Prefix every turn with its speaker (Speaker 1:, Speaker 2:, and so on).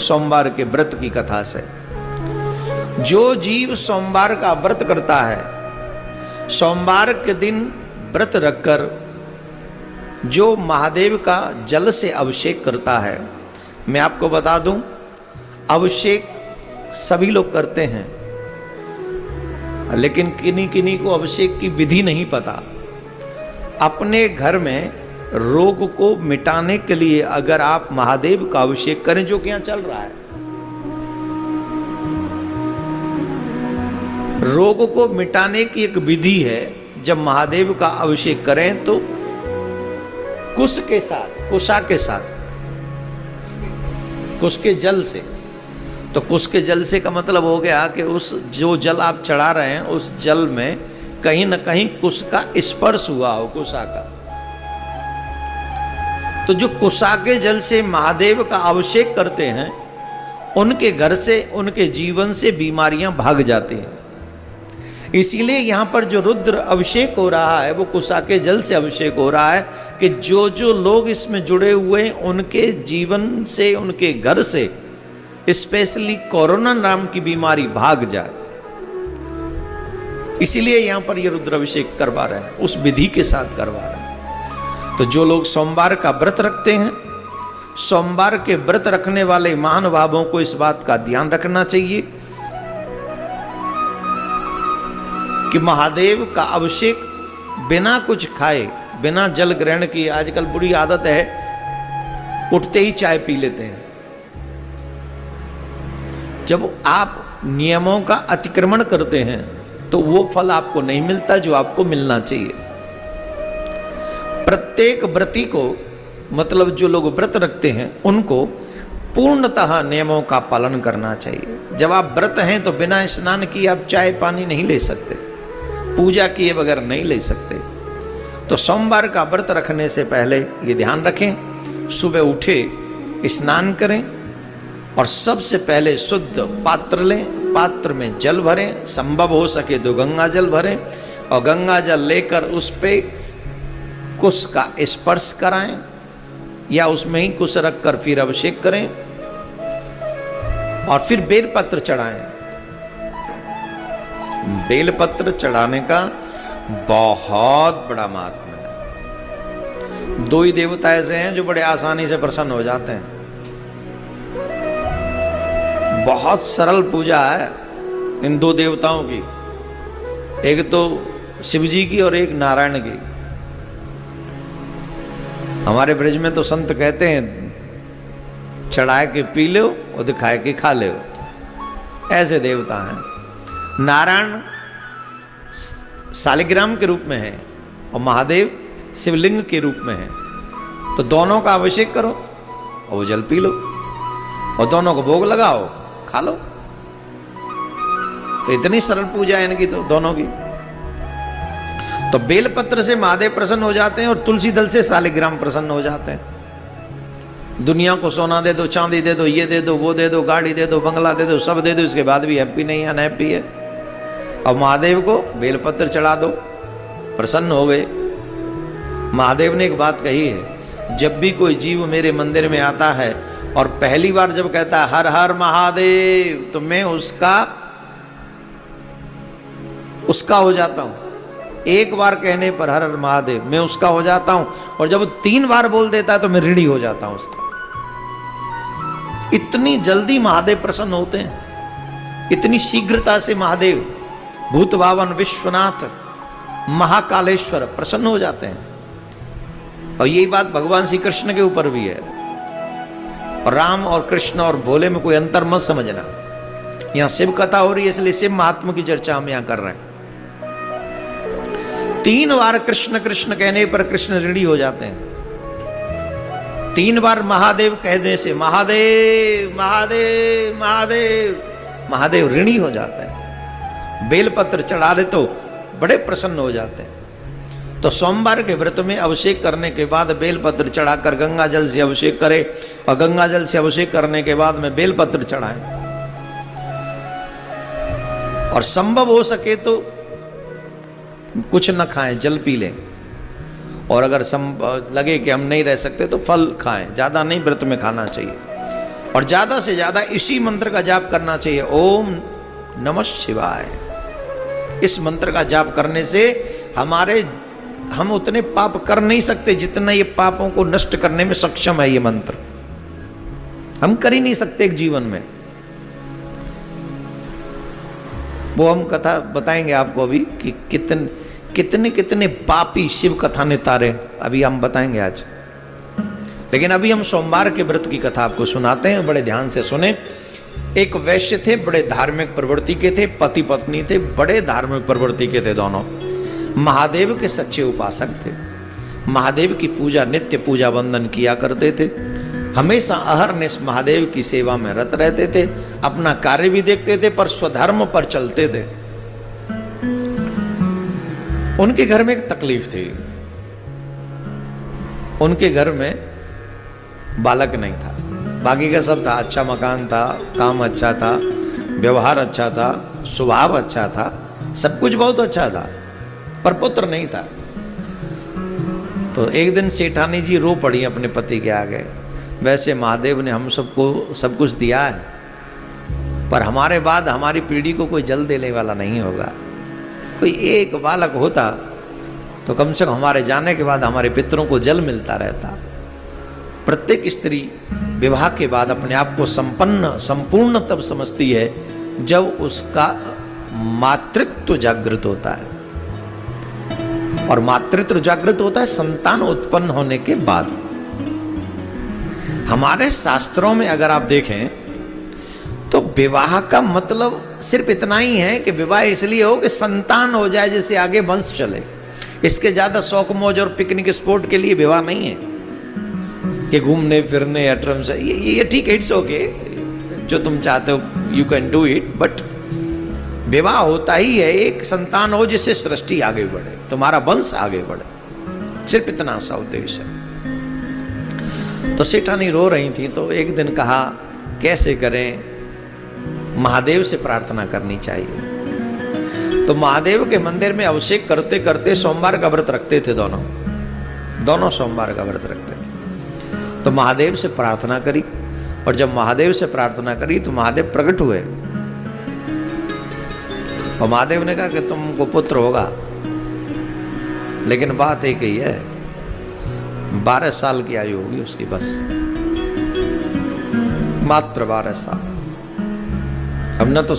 Speaker 1: सोमवार के व्रत की कथा से। जो जीव सोमवार का व्रत करता है, सोमवार के दिन व्रत रखकर जो महादेव का जल से अभिषेक करता है, मैं आपको बता दूं, अभिषेक सभी लोग करते हैं, लेकिन किन्हीं किन्हीं को अभिषेक की विधि नहीं पता। अपने घर में रोग को मिटाने के लिए अगर आप महादेव का अभिषेक करें, जो कि यहां चल रहा है, रोग को मिटाने की एक विधि है। जब महादेव का अभिषेक करें तो कुश के साथ, कुशा के साथ, कुश के जल से, तो कुश के जल से का मतलब हो गया कि उस जो जल आप चढ़ा रहे हैं उस जल में कहीं ना कहीं कुश का स्पर्श हुआ हो, कुशा का। तो जो कुशा के जल से महादेव का अभिषेक करते हैं, उनके घर से, उनके जीवन से बीमारियां भाग जाती हैं। इसीलिए यहां पर जो रुद्र अभिषेक हो रहा है वो कुशा के जल से अभिषेक हो रहा है कि जो जो लोग इसमें जुड़े हुए हैं उनके जीवन से, उनके घर से स्पेशली कोरोना नाम की बीमारी भाग जाए। इसीलिए यहां पर ये रुद्र अभिषेक करवा रहे हैं, उस विधि के साथ करवा रहे हैं। तो जो लोग सोमवार का व्रत रखते हैं, सोमवार के व्रत रखने वाले महानुभावों को इस बात का ध्यान रखना चाहिए कि महादेव का अभिषेक बिना कुछ खाए, बिना जल ग्रहण किए, आजकल बुरी आदत है उठते ही चाय पी लेते हैं। जब आप नियमों का अतिक्रमण करते हैं तो वो फल आपको नहीं मिलता जो आपको मिलना चाहिए। प्रत्येक व्रती को, मतलब जो लोग व्रत रखते हैं, उनको पूर्णतः नियमों का पालन करना चाहिए। जब आप व्रत हैं तो बिना स्नान किए आप चाय पानी नहीं ले सकते, पूजा किए बगैर नहीं ले सकते। तो सोमवार का व्रत रखने से पहले ये ध्यान रखें, सुबह उठे, स्नान करें और सबसे पहले शुद्ध पात्र लें, पात्र में जल भरें, संभव हो सके तो गंगा जल भरें और गंगा जल लेकर उस पे कुश का स्पर्श कराएं या उसमें ही कुश रखकर फिर अभिषेक करें और फिर बेलपत्र चढ़ाएं। बेलपत्र चढ़ाने का बहुत बड़ा महात्मा है। दो ही देवता ऐसे हैं जो बड़े आसानी से प्रसन्न हो जाते हैं। बहुत सरल पूजा है इन दो देवताओं की, एक तो शिव जी की और एक नारायण की। हमारे ब्रज में तो संत कहते हैं चढ़ाए के पी लो और दिखाए के खा लो, ऐसे देवता हैं। नारायण शालिग्राम के रूप में है और महादेव शिवलिंग के रूप में है। तो दोनों का अभिषेक करो और वो जल पी लो और दोनों को भोग लगाओ, खा लो। तो इतनी सरल पूजा है इनकी, तो दोनों की। तो बेलपत्र से महादेव प्रसन्न हो जाते हैं और तुलसी दल से शालिग्राम प्रसन्न हो जाते हैं। दुनिया को सोना दे दो, चांदी दे दो, ये दे दो, वो दे दो, गाड़ी दे दो, बंगला दे दो, सब दे दो, इसके बाद भी हैप्पी नहीं, अनहैप्पी है। और महादेव को बेलपत्र चढ़ा दो, प्रसन्न हो गए। महादेव ने एक बात कही है, जब भी कोई जीव मेरे मंदिर में आता है और पहली बार जब कहता है हर हर महादेव, तो मैं उसका हो जाता हूं। एक बार कहने पर हर हर महादेव मैं उसका हो जाता हूं, और जब 3 बार बोल देता है तो मैं ऋणी हो जाता हूं उसका। इतनी जल्दी महादेव प्रसन्न होते हैं, इतनी शीघ्रता से महादेव भूत भावन विश्वनाथ महाकालेश्वर प्रसन्न हो जाते हैं। और यही बात भगवान श्री कृष्ण के ऊपर भी है। और राम और कृष्ण और भोले में कोई अंतर मत समझना। यहां शिव कथा हो रही है इसलिए शिव महात्मा की चर्चा हम यहां कर रहे हैं। 3 बार कृष्ण कृष्ण कहने पर कृष्ण ऋणी हो जाते हैं। 3 बार महादेव कहने से महादेव महादेव महादेव महादेव ऋणी हो जाते हैं। बेलपत्र चढ़ा दे तो बड़े प्रसन्न हो जाते हैं। तो सोमवार के व्रत में अभिषेक करने के बाद बेलपत्र चढ़ाकर गंगा जल से अभिषेक करें और गंगा जल से अभिषेक करने के बाद में बेलपत्र चढ़ाएं और संभव हो सके तो कुछ न खाएं, जल पी लें। और अगर लगे कि हम नहीं रह सकते तो फल खाएं, ज़्यादा नहीं व्रत में खाना चाहिए। और ज्यादा से ज्यादा इसी मंत्र का जाप करना चाहिए, ओम नमः शिवाय। इस मंत्र का जाप करने से हम उतने पाप कर नहीं सकते जितना ये पापों को नष्ट करने में सक्षम है। ये मंत्र हम कर ही नहीं सकते एक जीवन में। वो हम कथा बताएंगे आपको अभी कि कितने कितने पापी शिव कथा ने तारे, अभी हम बताएंगे आज। लेकिन अभी हम सोमवार के व्रत की कथा आपको सुनाते हैं, बड़े ध्यान से सुने। एक वैश्य थे, बड़े धार्मिक प्रवृत्ति के थे, पति पत्नी थे, बड़े धार्मिक प्रवृत्ति के थे दोनों। महादेव के सच्चे उपासक थे, महादेव की पूजा, नित्य पूजा वंदन किया करते थे, हमेशा अहरनिश महादेव की सेवा में रत रहते थे, अपना कार्य भी देखते थे पर स्वधर्म पर चलते थे। उनके घर में एक तकलीफ थी, उनके घर में बालक नहीं था, बाकी का सब था, अच्छा मकान था, काम अच्छा था, व्यवहार अच्छा था, स्वभाव अच्छा था, सब कुछ बहुत अच्छा था, पर पुत्र नहीं था। तो एक दिन सेठानी जी रो पड़ी अपने पति के आगे, वैसे महादेव ने हम सबको सब कुछ दिया है, पर हमारे बाद हमारी पीढ़ी को कोई जल देने वाला नहीं होगा। कोई एक बालक होता तो कम से कम हमारे जाने के बाद हमारे पितरों को जल मिलता रहता। प्रत्येक स्त्री विवाह के बाद अपने आप को संपूर्ण तब समझती है जब उसका मातृत्व जागृत होता है, और मातृत्व जागृत होता है संतान उत्पन्न होने के बाद। हमारे शास्त्रों में अगर आप देखें तो विवाह का मतलब सिर्फ इतना ही है कि विवाह इसलिए हो कि संतान हो जाए, जिससे आगे वंश चले। इसके ज्यादा शौक मौज और पिकनिक स्पॉट के लिए विवाह नहीं है कि घूमने फिरने अटरम से, ये ठीक है, इट्स ओके, जो तुम चाहते हो you can do it, but विवाह होता ही है एक संतान हो जिससे सृष्टि आगे बढ़े, तुम्हारा वंश आगे बढ़े, सिर्फ इतना सा उद्देश्य है। तो सेठानी रो रही थी, तो एक दिन कहा कैसे करें, महादेव से प्रार्थना करनी चाहिए। तो महादेव के मंदिर में अभिषेक करते करते सोमवार का व्रत रखते थे, दोनों सोमवार का व्रत रखते थे। तो महादेव से प्रार्थना करी, और जब महादेव से प्रार्थना करी तो महादेव प्रकट हुए, और महादेव ने कहा कि तुमको पुत्र होगा, लेकिन बात एक ही है, 12 साल की आयु होगी उसकी, बस मात्र 12 साल। अब न तो